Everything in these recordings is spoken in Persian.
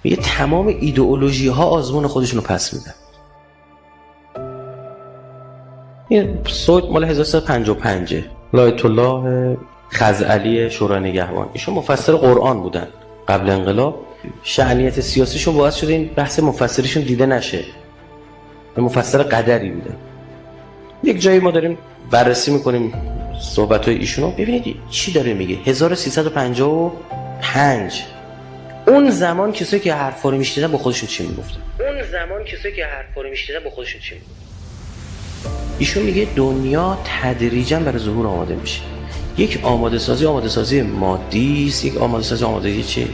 میگه تمام ایدئولوژی ها آزمون خودشونو پس میدن. این صوت مال 1355 آیت الله خزعلی شورای نگهبان، ایشون مفسر قرآن بودن قبل انقلاب. شأنیت سیاسیشون باعث شده این بحث مفسریشون دیده نشه، مفسر قدری بودن. یک جایی ما داریم بررسی میکنیم صحبت‌های ایشونو، ببینید چی داره میگه. 1355 اون زمان کسایی که حرفا رو میشنیدن با خودشون چی میگفتن؟ ایشون میگه دنیا تدریجا برای ظهور آماده میشه. یک آماده سازی مادی است، یک آماده سازی چه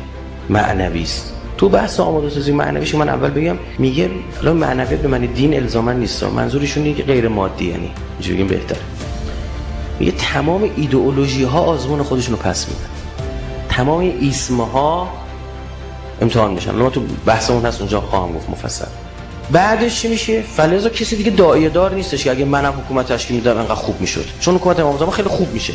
معنوی است. تو بحث آماده سازی معنویش من اول بگم، میگه الان معنویت به معنی دین الزاما نیست، منظورشون اینه که غیر مادی، یعنی اینجوری بگیم بهتره. میگه تمام ایدئولوژی ها آزمون خودشونو پس میدن، تمام ایسمه ها امتحان میشن. ما تو بحثمون هست اونجا خواهم گفت مفصل. بعدش چی میشه؟ فلزا کسی دیگه داعیه دار نیستش که اگه منم حکومت تشکیل میدم انقدر خوب میشد، چون حکومت امام زمان خیلی خوب میشه.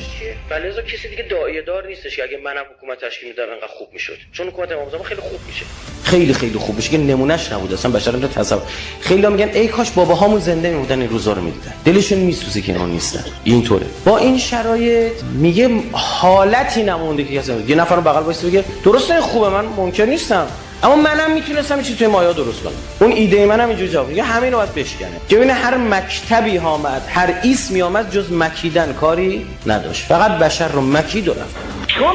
فلزا کسی دیگه داعیه دار نیستش که اگه منم حکومت تشکیل میدم انقدر خوب میشد، چون حکومت امام زمان خیلی خوب میشه. خیلی خوب میشه که نمونهش نبود اصلا بشر رو تصور. خیلی‌ها میگن ای کاش باباهامون زنده میموندن این روزا رو میدیدن، دلشون میسوزه که اینا نیستن. اینطوره. با این شرایط میگه حالتی نمونده که کسی یه نفر رو بغل وایسه بگه درسته خوبه، من منکر نیستم، اما منم میتونستم چیزی توی مایا درست کنم. اون ایده منم اینجوری جواب میگه همه اینو باید بشکنه. که ببین هر مکتبی آمد، هر اسمی آمد، جز مکیدن کاری نداشت، فقط بشر رو مکید و رفت. چون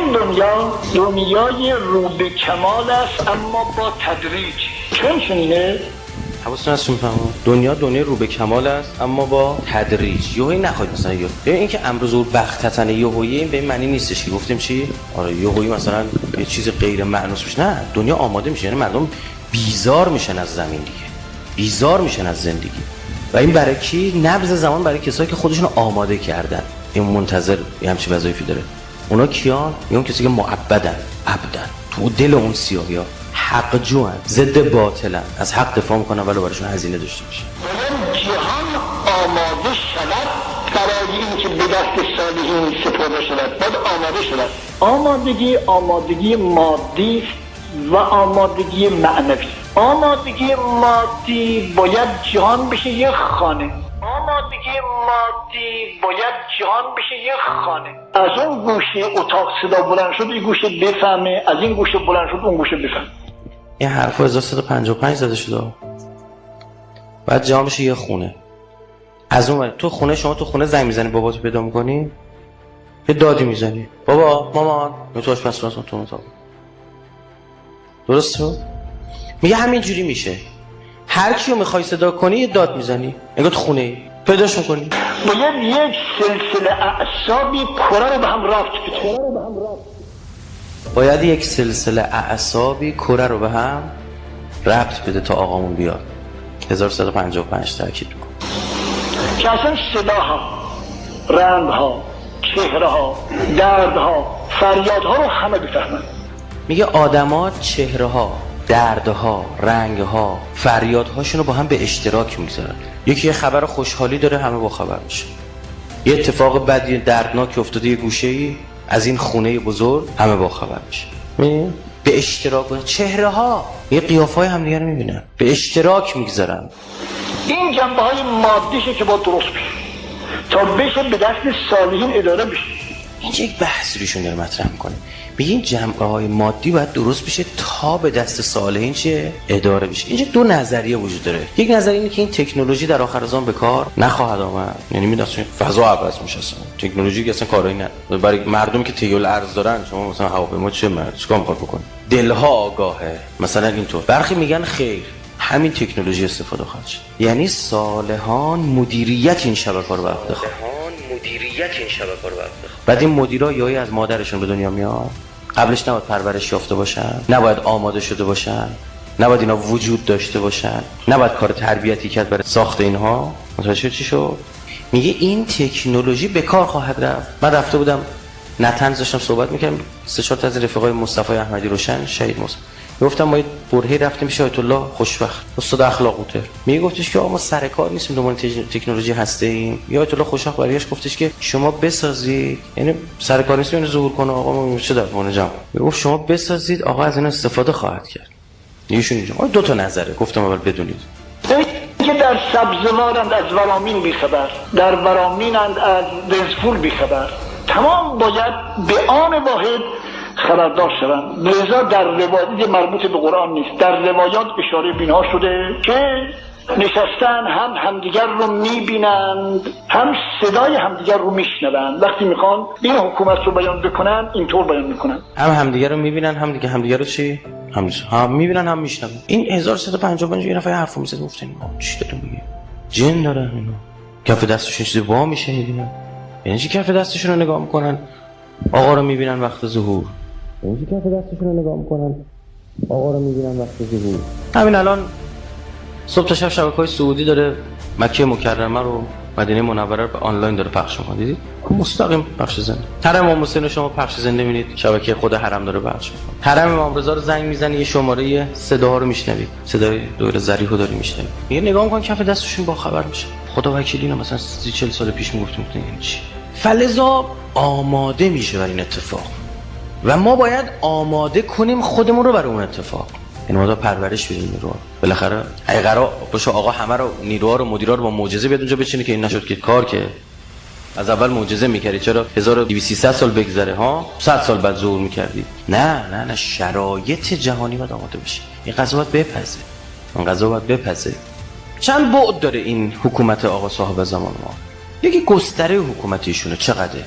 دنیای رو به کمال است اما با تدریج. چون چنینه حواستون هست دنیای رو به کمال است اما با تدریج. یهویی نخواید مثلا ببین این که امروز و بختتن یهویی این به این معنی نیستش که گفتیم چی آره یهویی مثلا یه چیز غیر معنوس بشه. نه، دنیا آماده میشه، یعنی مردم بیزار میشن از زمین دیگه، بیزار میشن از زندگی. و این برای کی؟ نبض زمان برای کسایی که خودشون آماده کردن. این منتظر یه همچین وظایفی داره. اونا کیان؟ اون کسی که معبدن، عبدن، تو دل اون سیاهیا حق جوان، ضد باطلن، از حق دفاع میکنن ولی براشون هزینه داشته باشه. جهان آماده شود برای اینکه به دست صالحین سپرده شود، باید آماده شود. آمادگی مادی و آمادگی معنوی. آمادگی مادی باید جهان بشه یک خانه. از اون گوشه اتاق صدا بلند شد این گوشه بفهمه، از این گوشه بلند شد اون گوشه بفهمه. این حرف 1355 زده شده. بعد جهان بشه یه خونه. از اون تو خونه، شما تو خونه زنگ میزنی باباتو پیدا میکنی، یه دادی میزنی بابا مامان تو آشپزخونه تو اتاق. درسته؟ میگه همینجوری میشه. هر کیو میخوای صدا کنی یه داد میزنی، انگار تو خونه پیداش میکنی. باید یک سلسله اعصابی کره رو به هم ربط بده. باید یک سلسله اعصابی کره رو به هم ربط بده تا آقامون بیاد. 1355 تاکید میکنه که اصلا صداها، رنگها، چهرهها، دردها، فریادها رو همه بفهمن. میگه آدما چهرهها، دردها، رنگها، فریادهاشون رو با هم به اشتراک میگذارن. یکی یه خبر خوشحالی داره همه با خبر میشه، یه اتفاق بدی دردناک افتاده یه گوشه‌ای از این خونه بزرگ همه با خبر میشه. به اشتراک چهره‌ها یه قیافه‌های هم دیگه رو میبینن، به اشتراک میگذارن. این جنبه‌های مادیشه که با درست بشه تا بشه به دست صالحین اداره بشه. اینجا یک بحث روشون داره مطرح میکنه. میگه این جنبه‌های مادی باید درست بشه تا به دست صالحین چه اداره بشه. اینجا دو نظریه وجود داره. یک نظریه اینه که این تکنولوژی در آخر زمان به کار نخواهد آمد، یعنی میدونید فضا عوض میشه، اصلا تکنولوژی که اصلا کارایی نداره. برای مردم که تیول ارز دارن، شما مثلا هواپیما چیکار می‌خواد بکنه؟ دلها آگاهه مثلا اینطور. برخی میگن خیر، همین تکنولوژی استفاده خواهد شد، یعنی صالحان مدیریت این شبکه‌ها رو بر عهده خواهند. بعد این مدیرا یهو از مادرشون به دنیا میاد، قبلش نباید پرورش یافته باشن، نباید آماده شده باشن، نباید اینا وجود داشته باشن، نباید کار تربیتی کرد برای ساخت اینها. متوجه چی شد؟ میگه این تکنولوژی به کار خواهد رفت. من رفته بودم نتنز داشتم صحبت میکردم، 3-4 تا از رفقای مصطفی احمدی روشن شهید مصطفی گفتم ما یه برهه‌ای رفتیم پیش آیت الله خوشبخت استاد اخلاق اوتر، میگفتش که آقا ما سر کار نیستیم دنبال تکنولوژی هستیم. یا آیت الله خوشبخت برگشت گفتش که شما بسازید، یعنی سر کار نیستیم ظهور کنه آقا ما چه در اون جام، میگفت شما بسازید آقا از این استفاده خواهد کرد. ایشون اینجا دو تا نظره گفتم اول بدونید. که در سبزوارند از ورامین بیخبر، در ورامینند از رزفول بیخبر، تمام باید به آن واحد خبردار شوند. لذا در روایات مربوط به قرآن نیست، در روایات اشاره بینها شده که نشستن هم همدیگر رو میبینند هم صدای همدیگر رو میشنوند. وقتی میخوان این حکومت رو بیان بکنن اینطور بیان میکنن، هم همدیگر رو میبینن هم دیگه همدیگر رو چی؟ هم میبینن هم میشنون. این 1355 یه نفر حرفو میزد گفتن چی داره میگه؟ جن داره اینا. کف دستشون چیزی وا میشه میبینن. یعنی چی کف دستشون رو نگاه میکنن آقا رو میبینن وقت ظهور؟ یعنی چی کف دستشون رو نگاه میکنن آقا رو میبینن وقت ظهور؟ همین الان صبح تا شب شبکه‌های سعودی داره مکه مکرمه رو مدینه منوره رو آنلاین داره پخش می‌کنه. دیدید؟ مستقیم پخش زنده. حرم امام حسین شما پخش زنده می‌بینید، شبکه خود حرم داره پخش می‌کنه. حرم امام رضا رو زنگ می‌زنی یه شماره صداها رو میشنوید. صدای دور ظریفو داری میشنوید. یه نگاه می‌کن کف دستشون با خبر میشه. خدا وکیلی اینا مثلا 30 40 سال پیش میگفتیم یعنی چی؟ فلذا آماده میشه برای این اتفاق. و ما باید آماده کنیم خودمون رو برای اون اتفاق. این ما پرورش بدیم نیروها. بالاخره اگه قرار باشه آقا همه رو نیروها رو مدیرا رو با معجزه بیاد اونجا بچینه که این نشد که کار که از اول معجزه می‌کردی چرا 1200 سال بگذره ها 100 سال بعد ظهور می‌کردی. نه شرایط جهانی باید آماده بشه. این قضا باید بپزه. این قضا باید بپزه. چند بعد داره این حکومت آقا صاحب زمان ما. یکی گستره حکومت ایشونه چقدره؟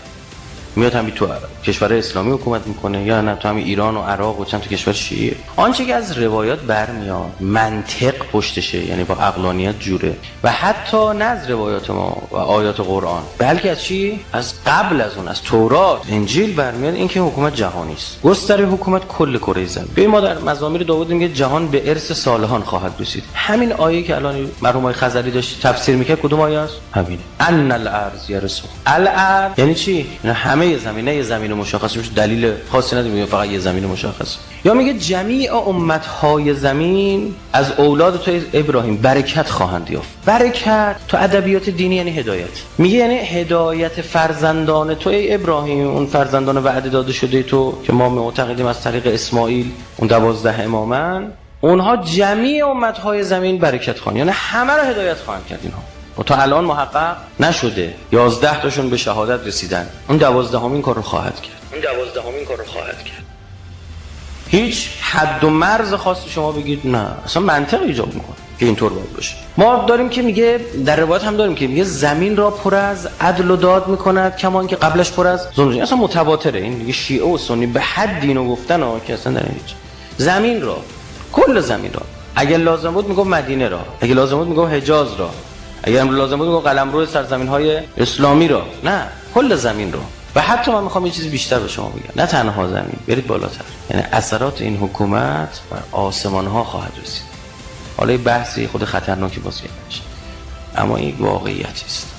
میاد همین تو کشور اسلامی حکومت میکنه یا نه تو همین ایران و عراق و چند تا کشور شیعه. آنچه که از روایات برمیاد منطق پشتشه، یعنی با عقلانیت جوره و حتی نه از روایات ما و آیات قرآن بلکه از چی؟ از قبل از اون، از تورات انجیل برمیاد اینکه حکومت جهانی است. گستره حکومت کل کره زمین. ببین ما در مزامیر داوود میگه جهان به ارث صالحان خواهد رسید. همین آیه که الان مرحوم خضری داشت تفسیر میکرد کدوم آیه است؟ همین ان الارض یرث. الارض یعنی چی؟ یعنی زمینه یه زمین مشخص میشه، دلیل خاصی نداره، میگه فقط یه زمین مشخص. یا میگه جمیع امت‌های زمین از اولاد تو ابراهیم برکت خواهند یافت. برکت تو ادبیات دینی یعنی هدایت. میگه یعنی هدایت فرزندان تو ای ابراهیم، اون فرزندان وعده داده شده تو که ما معتقدیم از طریق اسماعیل اون 12 امامن، اونها جمیع امت‌های زمین برکت خواهند، یعنی همه رو هدایت خواهند کرد اینها. و تا الان محقق نشده. 11 تاشون به شهادت رسیدن. اون 12مین کار رو خواهد کرد. هیچ حد و مرز خاصی شما بگید نه، اصلا منطق ایجاب میکنه که اینطور باید باشه. ما داریم که میگه در روایت هم داریم که میگه زمین را پر از عدل و داد میکند کمان که قبلش پر از ظلم. اصلا متواتره این دیگه شیعه و سنی به حد اینو گفتن که اصلا در هیچ. زمین را، کل زمین را، اگه لازم بود میگه مدینه را، اگه لازم بود میگه حجاز را، اگر لازم بود قلمرو سرزمین‌های اسلامی را، نه کل زمین رو. و حتی من میخوام یه چیزی بیشتر به شما بگم، نه تنها زمین، برید بالاتر. یعنی اثرات این حکومت بر آسمان‌ها خواهد رسید. حالا بحثی خود خطرناکی باشه، اما این واقعیتی است.